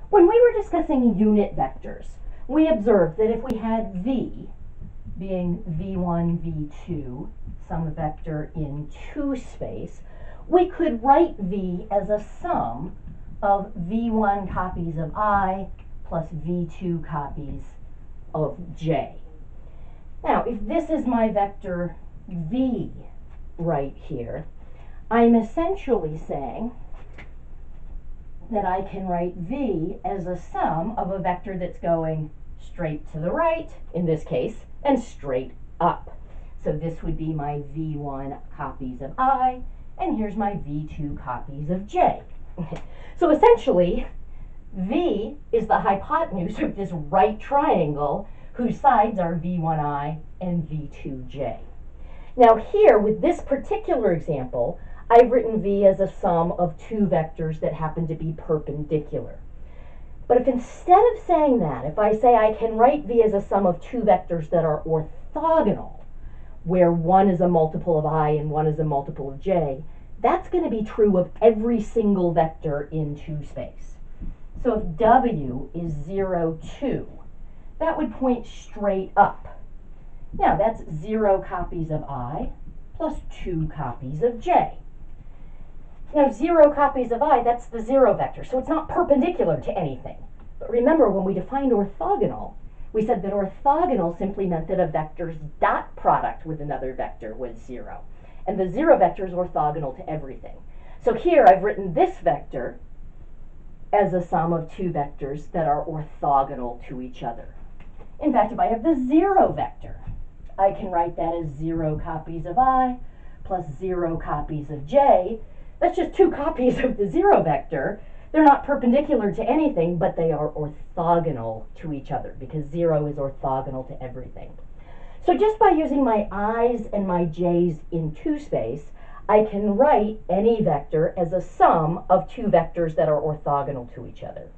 When we were discussing unit vectors, we observed that if we had v being v1, v2, some vector in 2 space, we could write v as a sum of v1 copies of I plus v2 copies of j. Now, if this is my vector v right here, I'm essentially saying that I can write v as a sum of a vector that's going straight to the right, in this case, and straight up. So this would be my v1 copies of I, and here's my v2 copies of j. So essentially, v is the hypotenuse of this right triangle whose sides are v1i and v2j. Now here, with this particular example, I've written v as a sum of 2 vectors that happen to be perpendicular. But if instead of saying that, if I say I can write v as a sum of 2 vectors that are orthogonal, where one is a multiple of I and one is a multiple of j, that's going to be true of every single vector in 2 space. So if w is 0, 2, that would point straight up. Now that's 0 copies of I plus 2 copies of j. Now 0 copies of I, that's the 0 vector, so it's not perpendicular to anything. But remember, when we defined orthogonal, we said that orthogonal simply meant that a vector's dot product with another vector was 0. And the 0 vector is orthogonal to everything. So here I've written this vector as a sum of 2 vectors that are orthogonal to each other. In fact, if I have the 0 vector, I can write that as 0 copies of I plus 0 copies of j. That's just 2 copies of the 0 vector. They're not perpendicular to anything, but they are orthogonal to each other because 0 is orthogonal to everything. So just by using my i's and my j's in 2 space, I can write any vector as a sum of 2 vectors that are orthogonal to each other.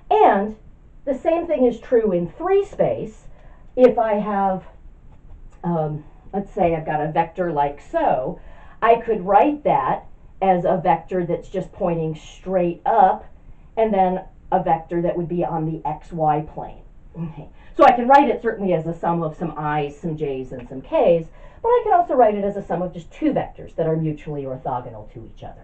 And the same thing is true in 3 space. If I have, let's say I've got a vector like so, I could write that as a vector that's just pointing straight up, and then a vector that would be on the xy plane. Okay. So I can write it certainly as a sum of some i's, some j's, and some k's, but I can also write it as a sum of just 2 vectors that are mutually orthogonal to each other.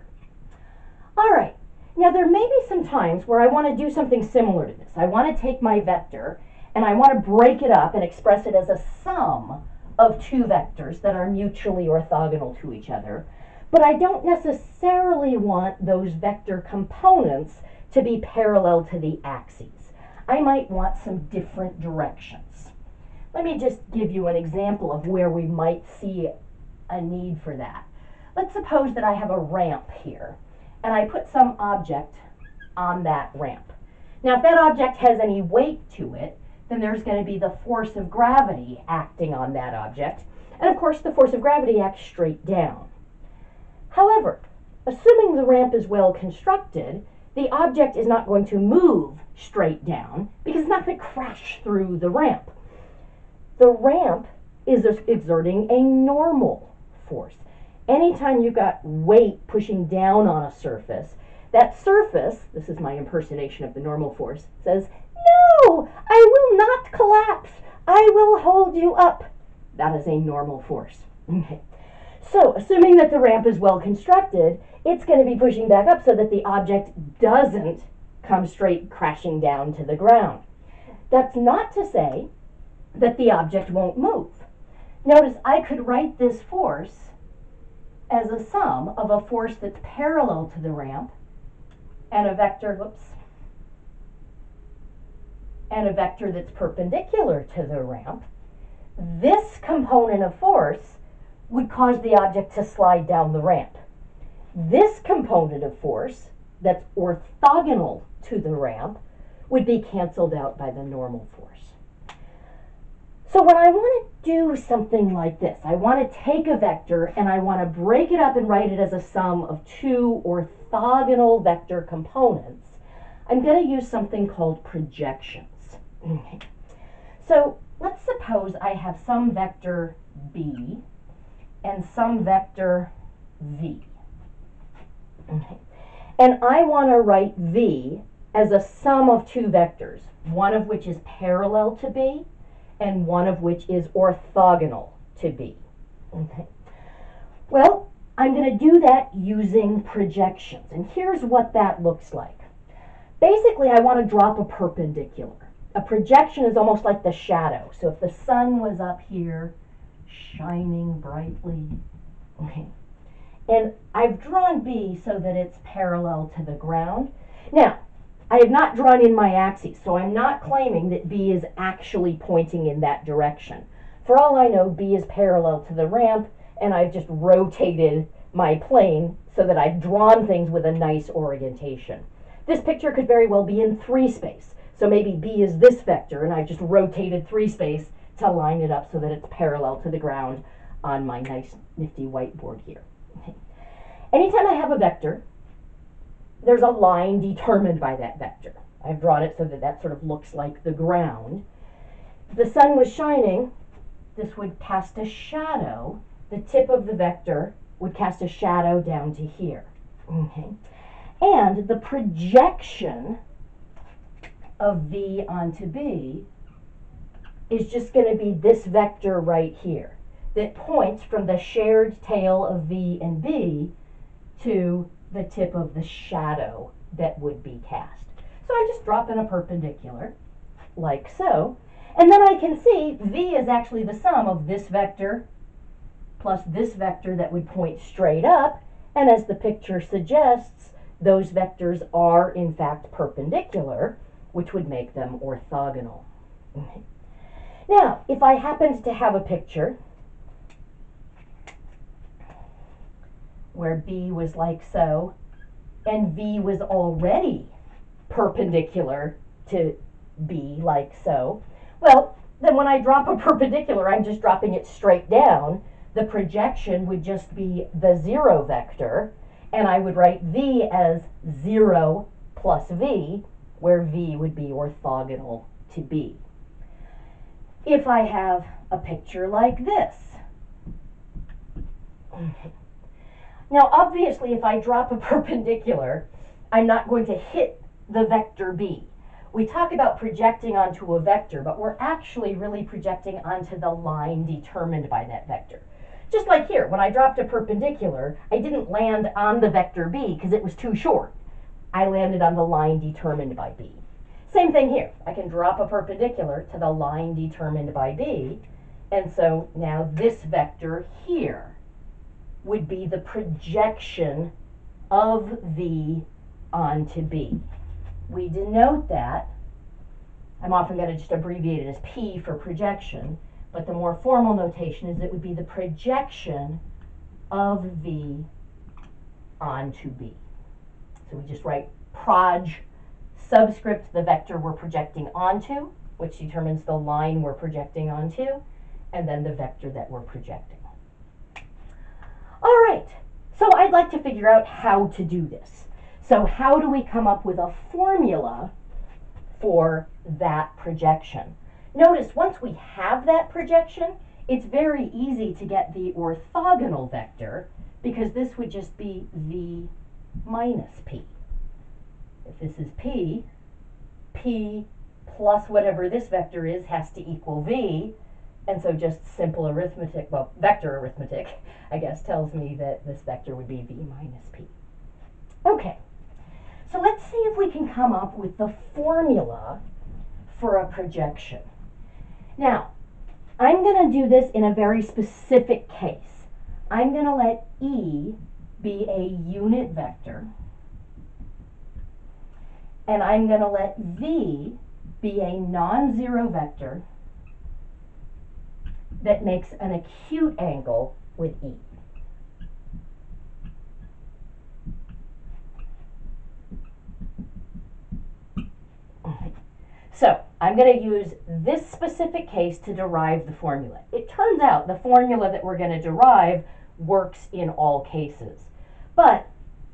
All right, now there may be some times where I want to do something similar to this. I want to take my vector and I want to break it up and express it as a sum of 2 vectors that are mutually orthogonal to each other. But I don't necessarily want those vector components to be parallel to the axes. I might want some different directions. Let me just give you an example of where we might see a need for that. Let's suppose that I have a ramp here, and I put some object on that ramp. Now, if that object has any weight to it, then there's going to be the force of gravity acting on that object. And of course, the force of gravity acts straight down. However, assuming the ramp is well constructed, the object is not going to move straight down because it's not going to crash through the ramp. The ramp is exerting a normal force. Anytime you've got weight pushing down on a surface, that surface, this is my impersonation of the normal force, says, "No, I will not collapse. I will hold you up." That is a normal force. Okay. So, assuming that the ramp is well constructed, it's going to be pushing back up so that the object doesn't come straight crashing down to the ground. That's not to say that the object won't move. Notice I could write this force as a sum of a force that's parallel to the ramp and a vector, and a vector that's perpendicular to the ramp. This component of force would cause the object to slide down the ramp. This component of force that's orthogonal to the ramp would be canceled out by the normal force. So when I want to do something like this, I want to take a vector and I want to break it up and write it as a sum of 2 orthogonal vector components, I'm going to use something called projections. Okay. So let's suppose I have some vector b and some vector v. Okay. And I want to write v as a sum of two vectors, one of which is parallel to B and one of which is orthogonal to B. Okay. Well, I'm going to do that using projections, and here's what that looks like. Basically, I want to drop a perpendicular. A projection is almost like the shadow. So if the sun was up here, shining brightly, okay, and I've drawn B so that it's parallel to the ground. Now, I have not drawn in my axes, so I'm not claiming that B is actually pointing in that direction. For all I know, B is parallel to the ramp, and I've just rotated my plane so that I've drawn things with a nice orientation. This picture could very well be in 3 space. So maybe B is this vector, and I've just rotated 3 space to line it up so that it's parallel to the ground on my nice nifty whiteboard here. Okay. Anytime I have a vector, there's a line determined by that vector. I've drawn it so that that sort of looks like the ground. If the sun was shining, this would cast a shadow. The tip of the vector would cast a shadow down to here. Okay. And the projection of V onto B is just going to be this vector right here that points from the shared tail of V and B to the tip of the shadow that would be cast. So I'm just dropping a perpendicular, like so, and then I can see V is actually the sum of this vector plus this vector that would point straight up, and as the picture suggests, those vectors are in fact perpendicular, which would make them orthogonal. Okay. Now, if I happened to have a picture where B was like so, and V was already perpendicular to B like so, well, then when I drop a perpendicular, I'm just dropping it straight down. The projection would just be the 0 vector, and I would write V as 0 plus V, where V would be orthogonal to B. If I have a picture like this. Okay. Now, obviously, if I drop a perpendicular, I'm not going to hit the vector B. We talk about projecting onto a vector, but we're actually really projecting onto the line determined by that vector. Just like here, when I dropped a perpendicular, I didn't land on the vector B because it was too short. I landed on the line determined by B. Same thing here. I can drop a perpendicular to the line determined by B, and so now this vector here would be the projection of V onto B. We denote that, I'm often going to just abbreviate it as P for projection, but the more formal notation is it would be the projection of V onto B. So we just write proj subscript the vector we're projecting onto, which determines the line we're projecting onto, and then the vector that we're projecting. All right, so I'd like to figure out how to do this. So how do we come up with a formula for that projection? Notice once we have that projection, it's very easy to get the orthogonal vector because this would just be V minus P. If this is P, P plus whatever this vector is has to equal V, and so just simple arithmetic, well, vector arithmetic, I guess, tells me that this vector would be V minus P. Okay, so let's see if we can come up with the formula for a projection. Now, I'm going to do this in a very specific case. I'm going to let E be a unit vector, and I'm going to let V be a non-zero vector that makes an acute angle with E. So I'm going to use this specific case to derive the formula. It turns out the formula that we're going to derive works in all cases. But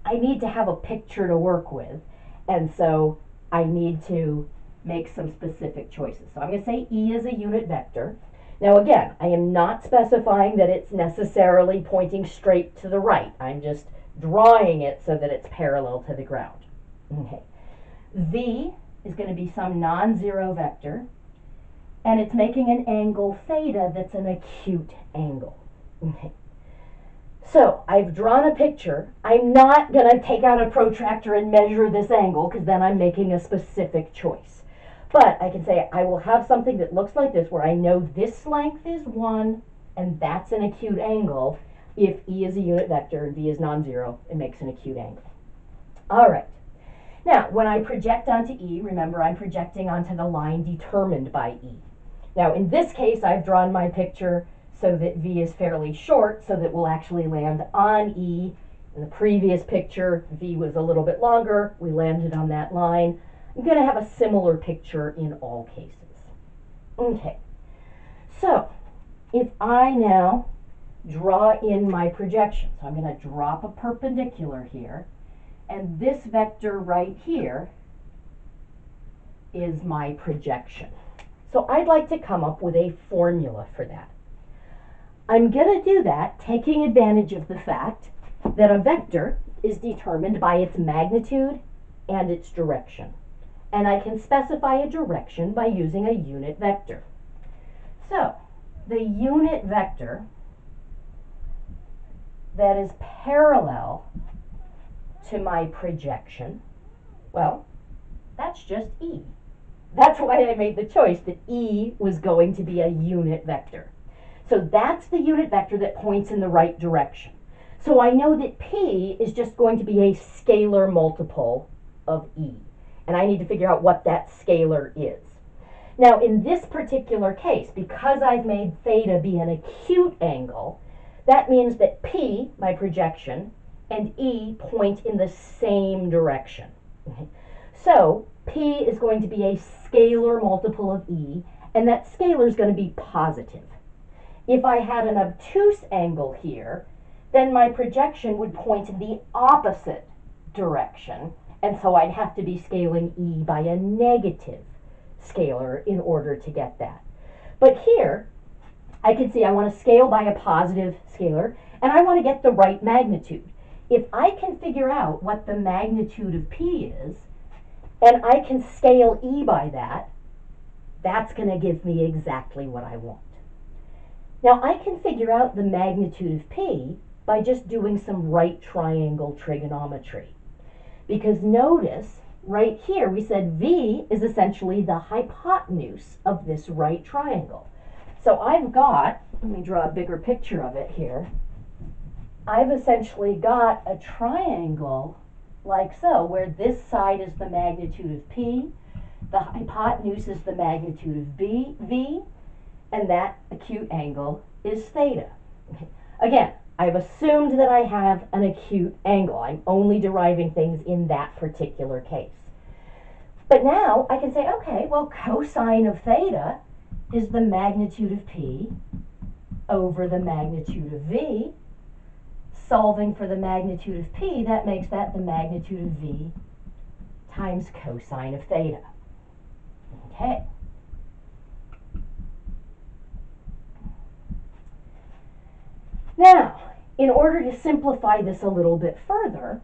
I need to have a picture to work with, and so I need to make some specific choices. So I'm going to say E is a unit vector. Now again, I am not specifying that it's necessarily pointing straight to the right. I'm just drawing it so that it's parallel to the ground. Okay. V is going to be some non-zero vector, and it's making an angle theta that's an acute angle. Okay. So I've drawn a picture. I'm not going to take out a protractor and measure this angle because then I'm making a specific choice. But I can say I will have something that looks like this where I know this length is 1 and that's an acute angle. If E is a unit vector and V is non-zero, it makes an acute angle. All right. Now, when I project onto E, remember I'm projecting onto the line determined by E. Now, in this case, I've drawn my picture so that V is fairly short, so that we'll actually land on E. In the previous picture, V was a little bit longer. We landed on that line. I'm going to have a similar picture in all cases. Okay, so if I now draw in my projection, so I'm going to drop a perpendicular here, and this vector right here is my projection. So I'd like to come up with a formula for that. I'm going to do that taking advantage of the fact that a vector is determined by its magnitude and its direction. And I can specify a direction by using a unit vector. So the unit vector that is parallel to my projection, well, that's just E. That's why I made the choice that E was going to be a unit vector. So that's the unit vector that points in the right direction. So I know that P is just going to be a scalar multiple of E. And I need to figure out what that scalar is. Now, in this particular case, because I've made theta be an acute angle, that means that P, my projection, and E point in the same direction. Okay. So P is going to be a scalar multiple of E, and that scalar is going to be positive. If I had an obtuse angle here, then my projection would point in the opposite direction, and so I'd have to be scaling E by a negative scalar in order to get that. But here, I can see I want to scale by a positive scalar, and I want to get the right magnitude. If I can figure out what the magnitude of P is, and I can scale E by that, that's going to give me exactly what I want. Now, I can figure out the magnitude of P by just doing some right triangle trigonometry. Because notice, right here, we said V is essentially the hypotenuse of this right triangle. So I've got, let me draw a bigger picture of it here. I've essentially got a triangle like so, where this side is the magnitude of P, the hypotenuse is the magnitude of V, and that acute angle is theta. Again, I've assumed that I have an acute angle. I'm only deriving things in that particular case. But now I can say, okay, well, cosine of theta is the magnitude of P over the magnitude of V. Solving for the magnitude of P, that makes that the magnitude of V times cosine of theta. Okay. Now, in order to simplify this a little bit further,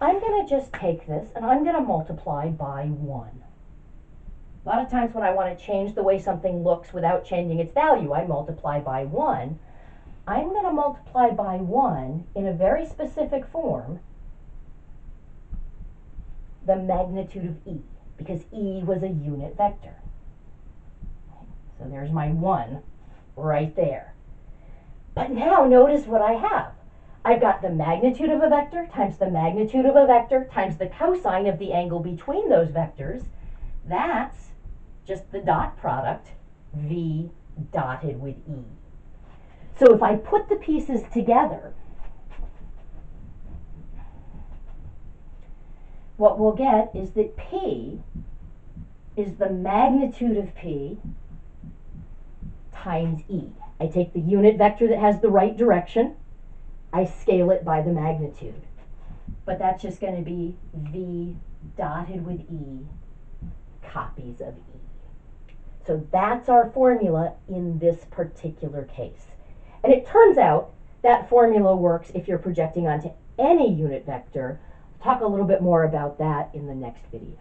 I'm going to just take this and I'm going to multiply by 1. A lot of times when I want to change the way something looks without changing its value, I multiply by 1. I'm going to multiply by 1 in a very specific form, the magnitude of E, because E was a unit vector. So there's my 1 right there. But now notice what I have. I've got the magnitude of a vector times the magnitude of a vector times the cosine of the angle between those vectors. That's just the dot product, V dotted with E. So if I put the pieces together, what we'll get is that P is the magnitude of P times E. I take the unit vector that has the right direction, I scale it by the magnitude. But that's just going to be V dotted with E copies of E. So that's our formula in this particular case. And it turns out that formula works if you're projecting onto any unit vector. I'll talk a little bit more about that in the next video.